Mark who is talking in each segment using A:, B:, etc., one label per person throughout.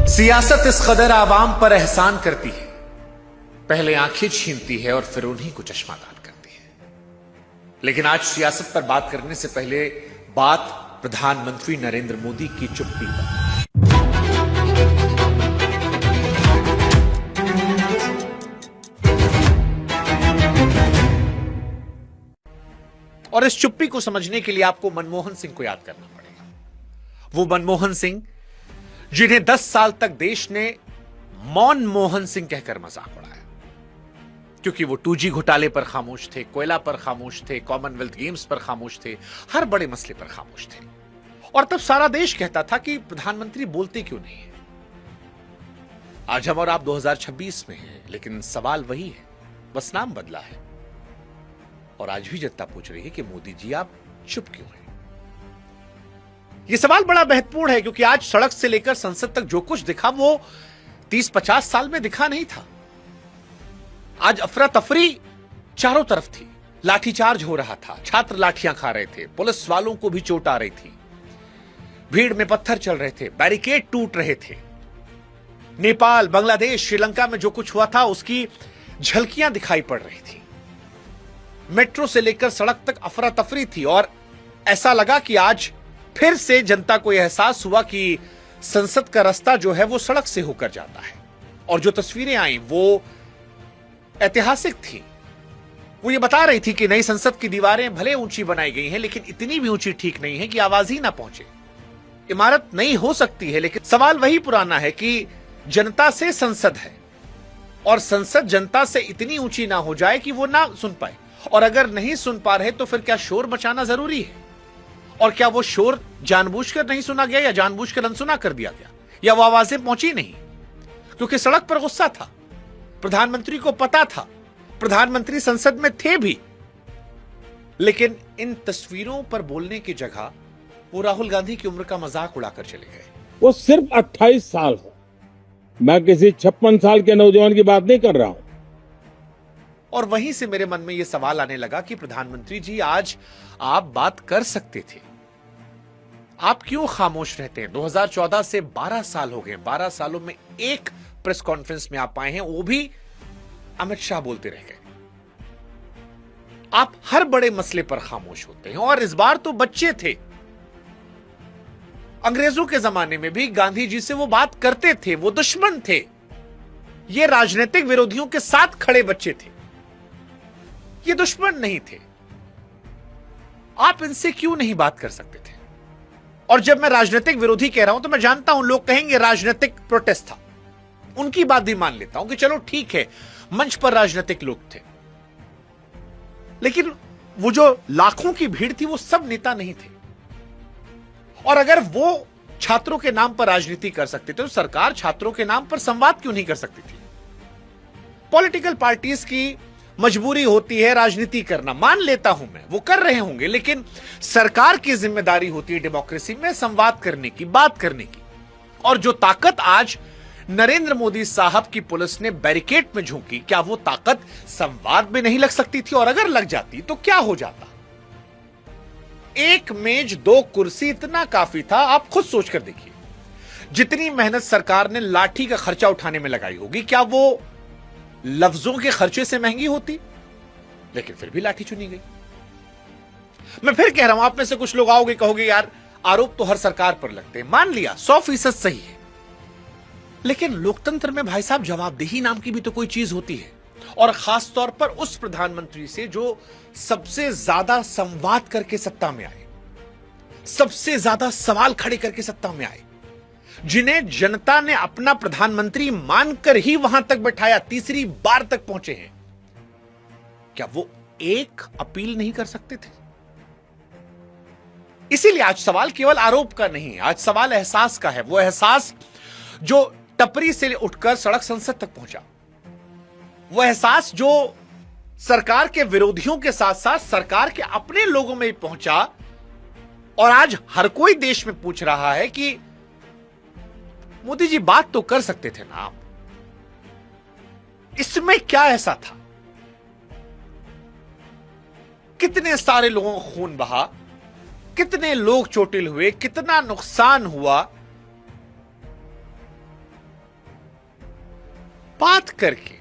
A: सियासत इस कदर आवाम पर एहसान करती है, पहले आंखें छीनती है और फिर उन्हीं को चश्मा दान करती है। लेकिन आज सियासत पर बात करने से पहले बात प्रधानमंत्री नरेंद्र मोदी की चुप्पी पर। और इस चुप्पी को समझने के लिए आपको मनमोहन सिंह को याद करना पड़ेगा। वो मनमोहन सिंह जिन्हें 10 साल तक देश ने मौन मोहन सिंह कहकर मजाक उड़ाया, क्योंकि वो 2G घोटाले पर खामोश थे, कोयला पर खामोश थे, कॉमनवेल्थ गेम्स पर खामोश थे, हर बड़े मसले पर खामोश थे। और तब सारा देश कहता था कि प्रधानमंत्री बोलते क्यों नहीं है। आज हम और आप 2026 में हैं, लेकिन सवाल वही है, बस नाम बदला है। और आज भी जनता पूछ रही है कि मोदी जी आप चुप क्यों हैं। यह सवाल बड़ा महत्वपूर्ण है, क्योंकि आज सड़क से लेकर संसद तक जो कुछ दिखा वो 30-50 साल में दिखा नहीं था। आज अफरा तफरी चारों तरफ थी, लाठीचार्ज हो रहा था, छात्र लाठियां खा रहे थे, पुलिस वालों को भी चोट आ रही थी, भीड़ में पत्थर चल रहे थे, बैरिकेड टूट रहे थे। नेपाल, बांग्लादेश, श्रीलंका में जो कुछ हुआ था उसकी झलकियां दिखाई पड़ रही थी। मेट्रो से लेकर सड़क तक अफरा तफरी थी और ऐसा लगा कि आज फिर से जनता को यह एहसास हुआ कि संसद का रास्ता जो है वो सड़क से होकर जाता है। और जो तस्वीरें आई वो ऐतिहासिक थी। वो ये बता रही थी कि नई संसद की दीवारें भले ऊंची बनाई गई हैं, लेकिन इतनी भी ऊंची ठीक नहीं है कि आवाज ही ना पहुंचे। इमारत नई हो सकती है, लेकिन सवाल वही पुराना है कि जनता से संसद है और संसद जनता से इतनी ऊंची ना हो जाए कि वो ना सुन पाए। और अगर नहीं सुन पा रहे तो फिर क्या शोर मचाना जरूरी है? और क्या वो शोर जानबूझकर नहीं सुना गया या जानबूझकर अनसुना कर दिया गया, या वो आवाजें पहुंची नहीं? क्योंकि सड़क पर गुस्सा था, प्रधानमंत्री को पता था, प्रधानमंत्री संसद में थे भी, लेकिन इन तस्वीरों पर बोलने की जगह वो राहुल गांधी की उम्र का मजाक उड़ाकर चले गए।
B: वो सिर्फ 28 साल है, मैं किसी 56 साल के नौजवान की बात नहीं कर रहा हूं।
A: और वहीं से मेरे मन में यह सवाल आने लगा कि प्रधानमंत्री जी आज आप बात कर सकते थे, आप क्यों खामोश रहते हैं? 2014 से 12 साल हो गए, 12 सालों में एक प्रेस कॉन्फ्रेंस में आप आए हैं, वो भी अमित शाह बोलते रह गए। आप हर बड़े मसले पर खामोश होते हैं। और इस बार तो बच्चे थे, अंग्रेजों के जमाने में भी गांधी जी से वो बात करते थे, वो दुश्मन थे, ये राजनीतिक विरोधियों के साथ खड़े बच्चे थे, ये दुश्मन नहीं थे। आप इनसे क्यों नहीं बात कर सकते थे? और जब मैं राजनीतिक विरोधी कह रहा हूं तो मैं जानता हूं लोग कहेंगे राजनीतिक प्रोटेस्ट था, उनकी बात भी मान लेता हूं कि चलो ठीक है, मंच पर राजनीतिक लोग थे, लेकिन वो जो लाखों की भीड़ थी वो सब नेता नहीं थे। और अगर वो छात्रों के नाम पर राजनीति कर सकते थे तो सरकार छात्रों के नाम पर संवाद क्यों नहीं कर सकती थी? पॉलिटिकल पार्टीज की मजबूरी होती है राजनीति करना, मान लेता हूं मैं, वो कर रहे होंगे, लेकिन सरकार की जिम्मेदारी होती है डेमोक्रेसी में संवाद करने की, बात करने की। और जो ताकत आज नरेंद्र मोदी साहब की पुलिस ने बैरिकेड में झोंकी, क्या वो ताकत संवाद में नहीं लग सकती थी? और अगर लग जाती तो क्या हो जाता? एक मेज 2 कुर्सी इतना काफी था। आप खुद सोचकर देखिए, जितनी मेहनत सरकार ने लाठी का खर्चा उठाने में लगाई होगी, क्या वो लफ्जों के खर्चे से महंगी होती? लेकिन फिर भी लाठी चुनी गई। मैं फिर कह रहा हूं, आप में से कुछ लोग आओगे, कहोगे यार आरोप तो हर सरकार पर लगते हैं, मान लिया 100% सही है, लेकिन लोकतंत्र में भाई साहब जवाबदेही नाम की भी तो कोई चीज होती है। और खास तौर पर उस प्रधानमंत्री से जो सबसे ज्यादा संवाद करके सत्ता में आए, सबसे ज्यादा सवाल खड़े करके सत्ता में आए, जिन्हें जनता ने अपना प्रधानमंत्री मानकर ही वहां तक बैठाया, तीसरी बार तक पहुंचे हैं, क्या वो एक अपील नहीं कर सकते थे? इसीलिए आज सवाल केवल आरोप का नहीं है, आज सवाल एहसास का है। वो एहसास जो टपरी से उठकर सड़क संसद तक पहुंचा, वो एहसास जो सरकार के विरोधियों के साथ साथ सरकार के अपने लोगों में पहुंचा। और आज हर कोई देश में पूछ रहा है कि मोदी जी बात तो कर सकते थे ना आप, इसमें क्या ऐसा था? कितने सारे लोगों का खून बहा, कितने लोग चोटिल हुए, कितना नुकसान हुआ, बात करके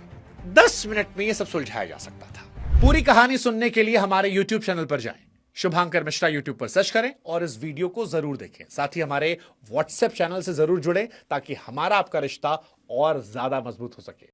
A: 10 मिनट में यह सब सुलझाया जा सकता था। पूरी कहानी सुनने के लिए हमारे YouTube चैनल पर जाएं, शुभांकर मिश्रा YouTube पर सर्च करें और इस वीडियो को जरूर देखें। साथ ही हमारे WhatsApp चैनल से जरूर जुड़ें ताकि हमारा आपका रिश्ता और ज्यादा मजबूत हो सके।